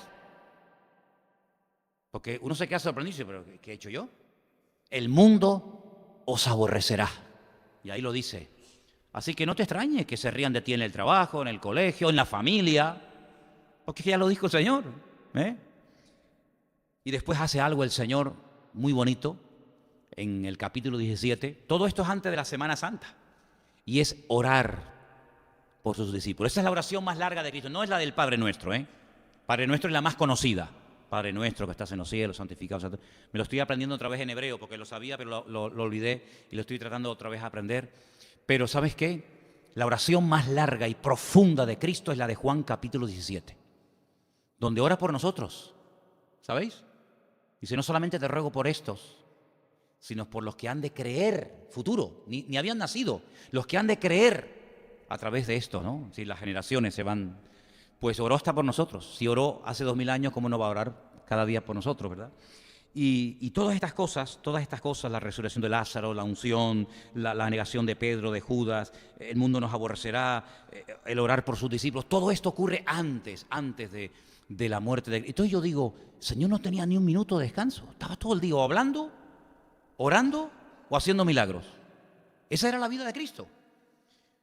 Porque uno se queda sorprendido y dice, ¿pero qué he hecho yo? El mundo os aborrecerá. Y ahí lo dice. Así que no te extrañes que se rían de ti en el trabajo, en el colegio, en la familia, porque ya lo dijo el Señor. Y después hace algo el Señor muy bonito en el capítulo 17. Todo esto es antes de la Semana Santa. Y es orar por sus discípulos. Esa es la oración más larga de Cristo. No es la del Padre Nuestro. Padre Nuestro es la más conocida. Padre Nuestro que estás en los cielos, santificado. Me lo estoy aprendiendo otra vez en hebreo porque lo sabía, pero lo olvidé y lo estoy tratando otra vez a aprender. Pero ¿sabes qué? La oración más larga y profunda de Cristo es la de Juan capítulo 17, donde ora por nosotros. ¿Sabéis? Dice, no solamente te ruego por estos, sino por los que han de creer, futuro, ni habían nacido, los que han de creer a través de esto, ¿no? Si las generaciones se van, pues oró hasta por nosotros. Si oró hace 2000 años, ¿cómo no va a orar cada día por nosotros, verdad? Y todas estas cosas, la resurrección de Lázaro, la unción, la negación de Pedro, de Judas, el mundo nos aborrecerá, el orar por sus discípulos, todo esto ocurre antes de la muerte. Entonces yo digo, Señor no tenía ni un minuto de descanso, estaba todo el día o hablando, orando o haciendo milagros. Esa era la vida de Cristo.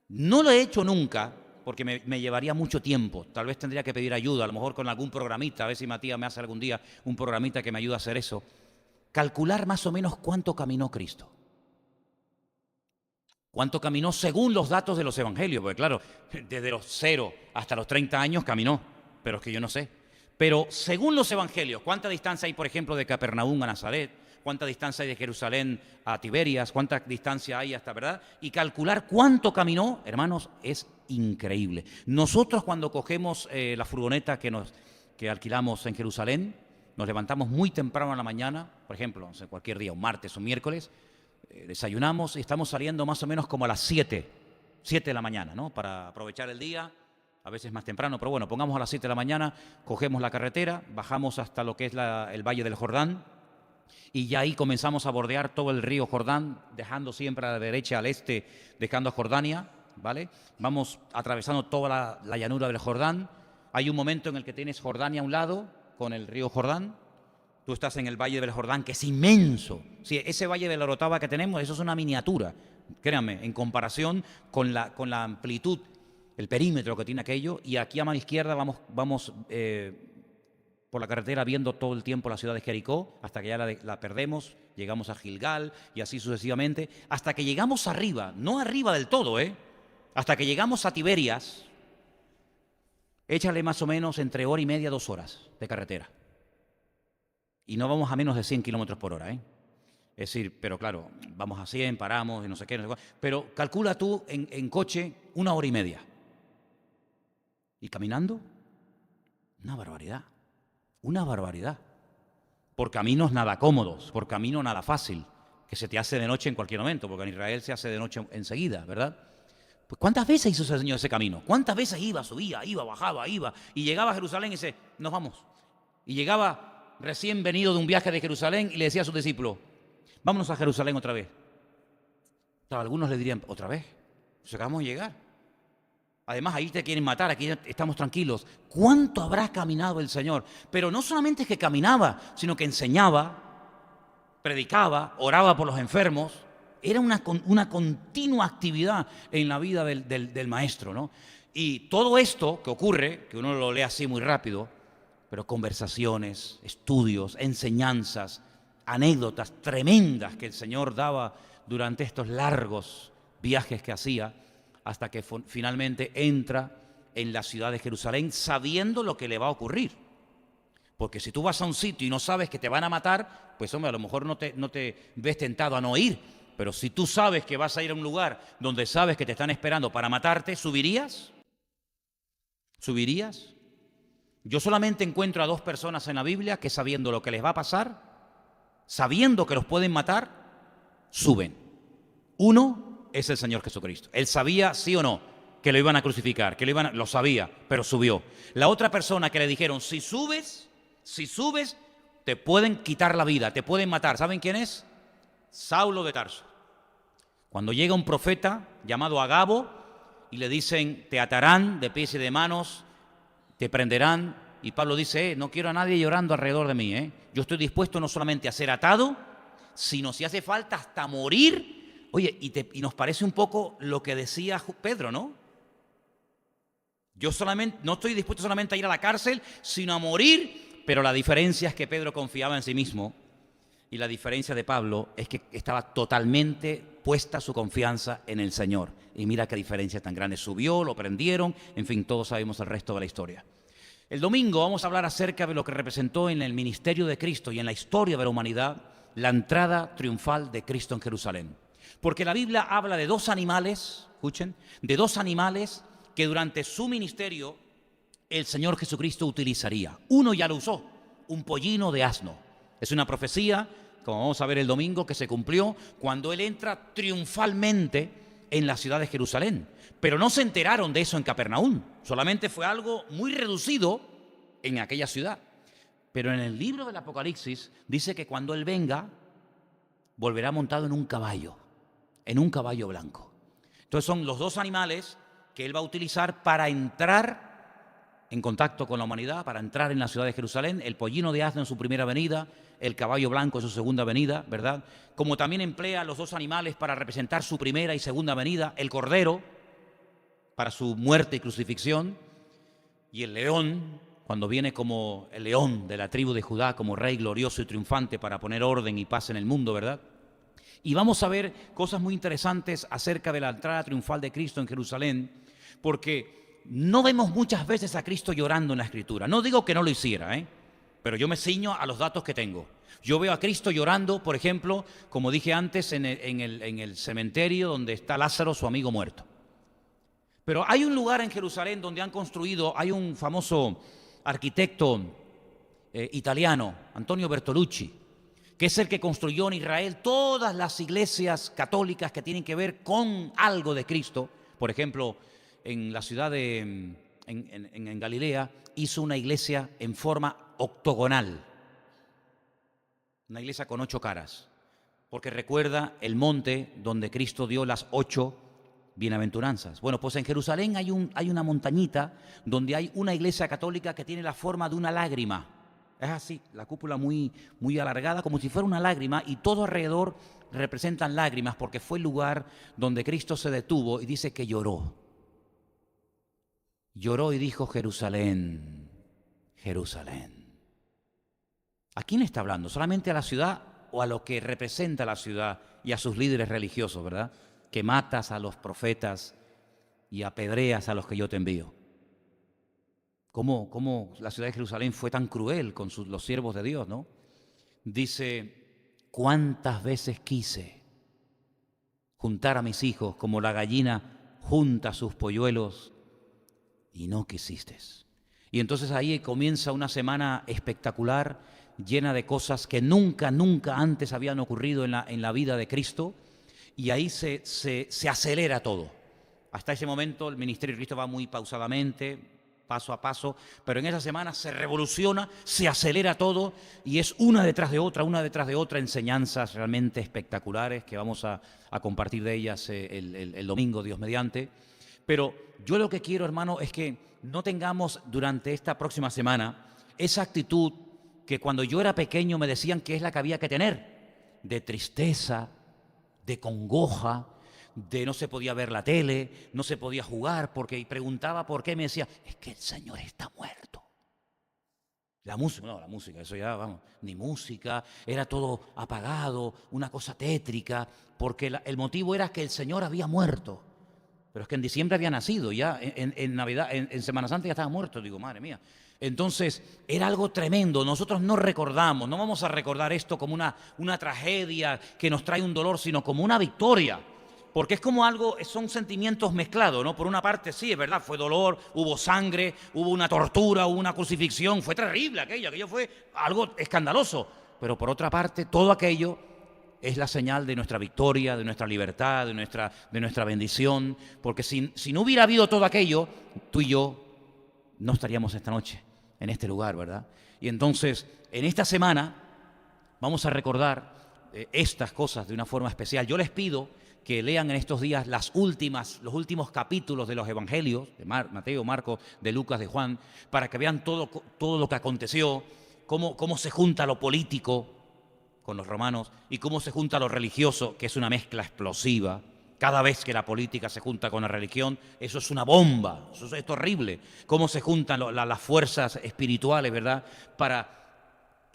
No lo he hecho nunca porque me llevaría mucho tiempo. Tal vez tendría que pedir ayuda, a lo mejor con algún programita, a ver si Matías me hace algún día un programita que me ayude a hacer eso. Calcular más o menos cuánto caminó Cristo. Cuánto caminó según los datos de los evangelios, porque claro, desde los 0 hasta los 30 años caminó, pero es que yo no sé. Pero según los evangelios, ¿cuánta distancia hay, por ejemplo, de Capernaum a Nazaret? ¿Cuánta distancia hay de Jerusalén a Tiberias? ¿Cuánta distancia hay hasta, verdad? Y calcular cuánto caminó, hermanos, es increíble. Nosotros cuando cogemos la furgoneta que alquilamos en Jerusalén, nos levantamos muy temprano en la mañana, por ejemplo, no sé, cualquier día, un martes o un miércoles, desayunamos y estamos saliendo más o menos como a las 7 de la mañana, ¿no? Para aprovechar el día, a veces más temprano, pero bueno, pongamos a las 7 de la mañana, cogemos la carretera, bajamos hasta lo que es el Valle del Jordán, y ya ahí comenzamos a bordear todo el río Jordán, dejando siempre a la derecha, al este, dejando a Jordania, ¿vale? Vamos atravesando toda la llanura del Jordán. Hay un momento en el que tienes Jordania a un lado, con el río Jordán. Tú estás en el Valle del Jordán, que es inmenso. Sí, ese Valle de la Orotava que tenemos, eso es una miniatura, créanme, en comparación con la amplitud, el perímetro que tiene aquello. Y aquí a mano izquierda vamos por la carretera viendo todo el tiempo la ciudad de Jericó, hasta que ya la perdemos, llegamos a Gilgal y así sucesivamente, hasta que llegamos arriba, no arriba del todo, hasta que llegamos a Tiberias, échale más o menos entre hora y media, 2 horas de carretera. Y no vamos a menos de 100 kilómetros por hora, Es decir, pero claro, vamos a 100, paramos y no sé qué, pero calcula tú en coche 1 hora y media. ¿Y caminando? Una barbaridad. Una barbaridad. Por caminos nada cómodos, por camino nada fácil, que se te hace de noche en cualquier momento, porque en Israel se hace de noche enseguida, ¿verdad? Pues ¿cuántas veces hizo ese Señor ese camino? ¿Cuántas veces iba, subía, bajaba, y llegaba a Jerusalén y dice, nos vamos? Y llegaba recién venido de un viaje de Jerusalén y le decía a sus discípulos, vámonos a Jerusalén otra vez. Claro, algunos le dirían, ¿otra vez? Pues acabamos de llegar. Además, ahí te quieren matar, aquí estamos tranquilos. ¿Cuánto habrá caminado el Señor? Pero no solamente es que caminaba, sino que enseñaba, predicaba, oraba por los enfermos. Era una continua actividad en la vida del Maestro, ¿no? Y todo esto que ocurre, que uno lo lee así muy rápido, pero conversaciones, estudios, enseñanzas, anécdotas tremendas que el Señor daba durante estos largos viajes que hacía, hasta que finalmente entra en la ciudad de Jerusalén sabiendo lo que le va a ocurrir. Porque si tú vas a un sitio y no sabes que te van a matar, pues hombre, a lo mejor no te ves tentado a no ir. Pero si tú sabes que vas a ir a un lugar donde sabes que te están esperando para matarte, ¿subirías? ¿Subirías? Yo solamente encuentro a 2 personas en la Biblia que, sabiendo lo que les va a pasar, sabiendo que los pueden matar, suben. Uno es el Señor Jesucristo. Él sabía, sí o no, que lo iban a crucificar, lo sabía, pero subió. La otra persona que le dijeron, si subes, te pueden quitar la vida, te pueden matar. ¿Saben quién es? Saulo de Tarso. Cuando llega un profeta llamado Agabo y le dicen, te atarán de pies y de manos, te prenderán, y Pablo dice, no quiero a nadie llorando alrededor de mí, yo estoy dispuesto no solamente a ser atado, sino si hace falta hasta morir. Oye, y nos parece un poco lo que decía Pedro, ¿no? Yo no estoy dispuesto solamente a ir a la cárcel, sino a morir, pero la diferencia es que Pedro confiaba en sí mismo, y la diferencia de Pablo es que estaba totalmente puesta su confianza en el Señor. Y mira qué diferencia tan grande. Subió, lo prendieron, en fin, todos sabemos el resto de la historia. El domingo vamos a hablar acerca de lo que representó en el ministerio de Cristo y en la historia de la humanidad la entrada triunfal de Cristo en Jerusalén. Porque la Biblia habla de 2 animales, escuchen, de 2 animales que durante su ministerio el Señor Jesucristo utilizaría. Uno ya lo usó, un pollino de asno. Es una profecía, como vamos a ver el domingo, que se cumplió cuando Él entra triunfalmente en la ciudad de Jerusalén. Pero no se enteraron de eso en Capernaum. Solamente fue algo muy reducido en aquella ciudad. Pero en el libro del Apocalipsis dice que cuando Él venga, volverá montado en un caballo blanco. Entonces son los 2 animales que Él va a utilizar para entrar en contacto con la humanidad, para entrar en la ciudad de Jerusalén. El pollino de asno en su primera venida, el caballo blanco en su segunda venida, ¿verdad? Como también emplea los 2 animales para representar su primera y segunda venida, el cordero para su muerte y crucifixión, y el león, cuando viene como el león de la tribu de Judá, como rey glorioso y triunfante para poner orden y paz en el mundo, ¿verdad? Y vamos a ver cosas muy interesantes acerca de la entrada triunfal de Cristo en Jerusalén, porque no vemos muchas veces a Cristo llorando en la Escritura. No digo que no lo hiciera, pero yo me ciño a los datos que tengo. Yo veo a Cristo llorando, por ejemplo, como dije antes, en el cementerio donde está Lázaro, su amigo muerto. Pero hay un lugar en Jerusalén donde han construido, hay un famoso arquitecto italiano, Antonio Bertolucci, que es el que construyó en Israel todas las iglesias católicas que tienen que ver con algo de Cristo. Por ejemplo, en la ciudad en Galilea, hizo una iglesia en forma octogonal, una iglesia con 8 caras, porque recuerda el monte donde Cristo dio las 8 bienaventuranzas. Bueno, pues en Jerusalén hay una montañita donde hay una iglesia católica que tiene la forma de una lágrima. Es así, la cúpula muy, muy alargada, como si fuera una lágrima, y todo alrededor representan lágrimas, porque fue el lugar donde Cristo se detuvo y dice que lloró. Lloró y dijo, Jerusalén, Jerusalén. ¿A quién está hablando? ¿Solamente a la ciudad o a lo que representa la ciudad y a sus líderes religiosos, verdad? Que matas a los profetas y apedreas a los que yo te envío. ¿Cómo la ciudad de Jerusalén fue tan cruel con los siervos de Dios, ¿no? Dice, ¿cuántas veces quise juntar a mis hijos como la gallina junta sus polluelos y no quisiste? Y entonces ahí comienza una semana espectacular, llena de cosas que nunca antes habían ocurrido en la vida de Cristo, y ahí se acelera todo. Hasta ese momento el ministerio de Cristo va muy pausadamente, paso a paso, pero en esa semana se revoluciona, se acelera todo, y es una detrás de otra, enseñanzas realmente espectaculares que vamos a compartir de ellas el domingo, Dios mediante. Pero yo lo que quiero, hermano, es que no tengamos durante esta próxima semana esa actitud que cuando yo era pequeño me decían que es la que había que tener, de tristeza, de congoja, de no se podía ver la tele, no se podía jugar, porque preguntaba por qué, me decía, es que el Señor está muerto. La música, eso ya, vamos, ni música, era todo apagado, una cosa tétrica, porque el motivo era que el Señor había muerto. Pero es que en diciembre había nacido, ya en Navidad, en Semana Santa ya estaba muerto. Digo, madre mía, Entonces, era algo tremendo. Nosotros no recordamos, no vamos a recordar esto como una tragedia que nos trae un dolor, sino como una victoria. Porque es como algo, son sentimientos mezclados, ¿no? Por una parte, sí, es verdad, fue dolor, hubo sangre, hubo una tortura, hubo una crucifixión, fue terrible aquello fue algo escandaloso. Pero por otra parte, todo aquello es la señal de nuestra victoria, de nuestra libertad, de nuestra bendición. Porque si no hubiera habido todo aquello, tú y yo no estaríamos esta noche en este lugar, ¿verdad? Y entonces, en esta semana, vamos a recordar estas cosas de una forma especial. Yo les pido que lean en estos días los últimos capítulos de los evangelios, de Mateo, Marcos, de Lucas, de Juan, para que vean todo lo que aconteció, cómo se junta lo político con los romanos y cómo se junta lo religioso, que es una mezcla explosiva. Cada vez que la política se junta con la religión, eso es una bomba, eso es horrible. Cómo se juntan las fuerzas espirituales, ¿verdad?, para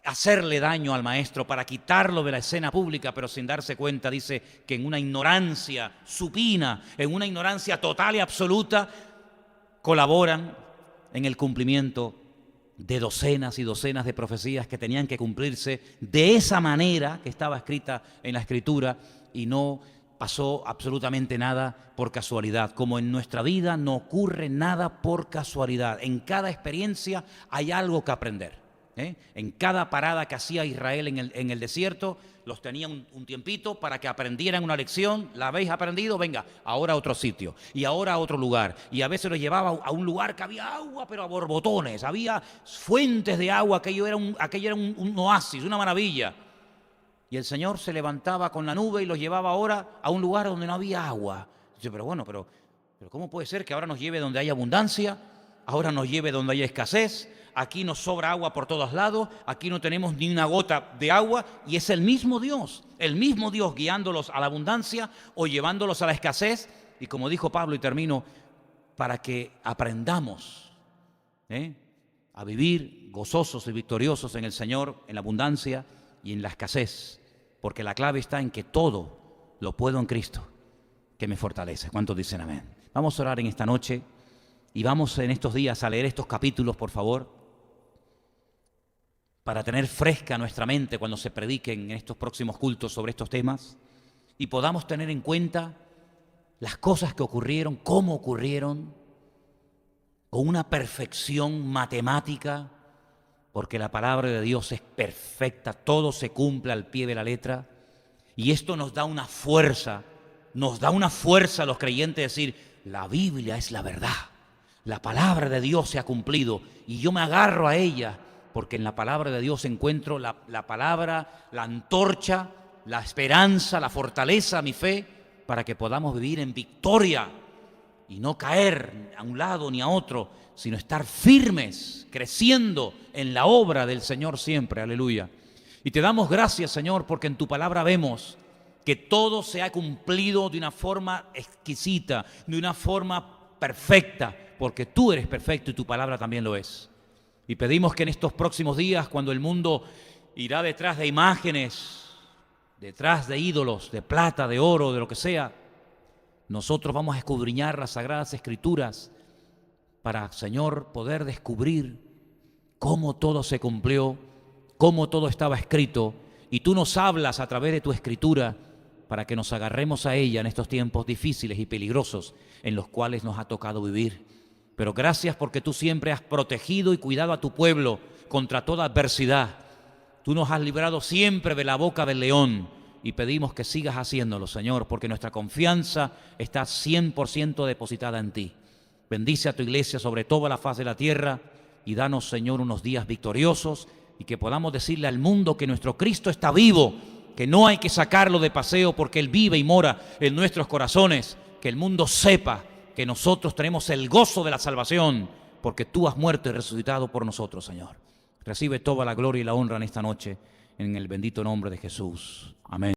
hacerle daño al maestro, para quitarlo de la escena pública, pero sin darse cuenta, dice que en una ignorancia supina, en una ignorancia total y absoluta, colaboran en el cumplimiento de docenas y docenas de profecías que tenían que cumplirse de esa manera que estaba escrita en la Escritura, y no pasó absolutamente nada por casualidad. Como en nuestra vida no ocurre nada por casualidad. En cada experiencia hay algo que aprender. En cada parada que hacía Israel en el desierto, los tenía un tiempito para que aprendieran una lección. ¿La habéis aprendido? Venga, ahora a otro sitio y ahora a otro lugar. Y a veces los llevaba a un lugar que había agua, pero a borbotones, había fuentes de agua, aquello era un oasis, una maravilla. Y el Señor se levantaba con la nube y los llevaba ahora a un lugar donde no había agua. Dice, pero ¿cómo puede ser que ahora nos lleve donde hay abundancia? Ahora nos lleve donde hay escasez. Aquí nos sobra agua por todos lados, aquí no tenemos ni una gota de agua, y es el mismo Dios guiándolos a la abundancia o llevándolos a la escasez. Y como dijo Pablo, y termino, para que aprendamos a vivir gozosos y victoriosos en el Señor, en la abundancia y en la escasez, porque la clave está en que todo lo puedo en Cristo, que me fortalece. ¿Cuántos dicen amén? Vamos a orar en esta noche y vamos en estos días a leer estos capítulos, por favor, para tener fresca nuestra mente cuando se prediquen en estos próximos cultos sobre estos temas, y podamos tener en cuenta las cosas que ocurrieron, cómo ocurrieron, con una perfección matemática, porque la palabra de Dios es perfecta, todo se cumple al pie de la letra, y esto nos da una fuerza a los creyentes, decir, la Biblia es la verdad, la palabra de Dios se ha cumplido, y yo me agarro a ella, porque en la palabra de Dios encuentro la palabra, la antorcha, la esperanza, la fortaleza, mi fe, para que podamos vivir en victoria y no caer a un lado ni a otro, sino estar firmes, creciendo en la obra del Señor siempre. Aleluya. Y te damos gracias, Señor, porque en tu palabra vemos que todo se ha cumplido de una forma exquisita, de una forma perfecta, porque tú eres perfecto y tu palabra también lo es. Y pedimos que en estos próximos días, cuando el mundo irá detrás de imágenes, detrás de ídolos, de plata, de oro, de lo que sea, nosotros vamos a escudriñar las Sagradas Escrituras para, Señor, poder descubrir cómo todo se cumplió, cómo todo estaba escrito, y tú nos hablas a través de tu Escritura para que nos agarremos a ella en estos tiempos difíciles y peligrosos en los cuales nos ha tocado vivir. Pero gracias porque tú siempre has protegido y cuidado a tu pueblo contra toda adversidad. Tú nos has librado siempre de la boca del león, y pedimos que sigas haciéndolo, Señor, porque nuestra confianza está 100% depositada en ti. Bendice a tu iglesia sobre toda la faz de la tierra y danos, Señor, unos días victoriosos, y que podamos decirle al mundo que nuestro Cristo está vivo, que no hay que sacarlo de paseo porque Él vive y mora en nuestros corazones, que el mundo sepa que nosotros tenemos el gozo de la salvación, porque tú has muerto y resucitado por nosotros, Señor. Recibe toda la gloria y la honra en esta noche, en el bendito nombre de Jesús. Amén.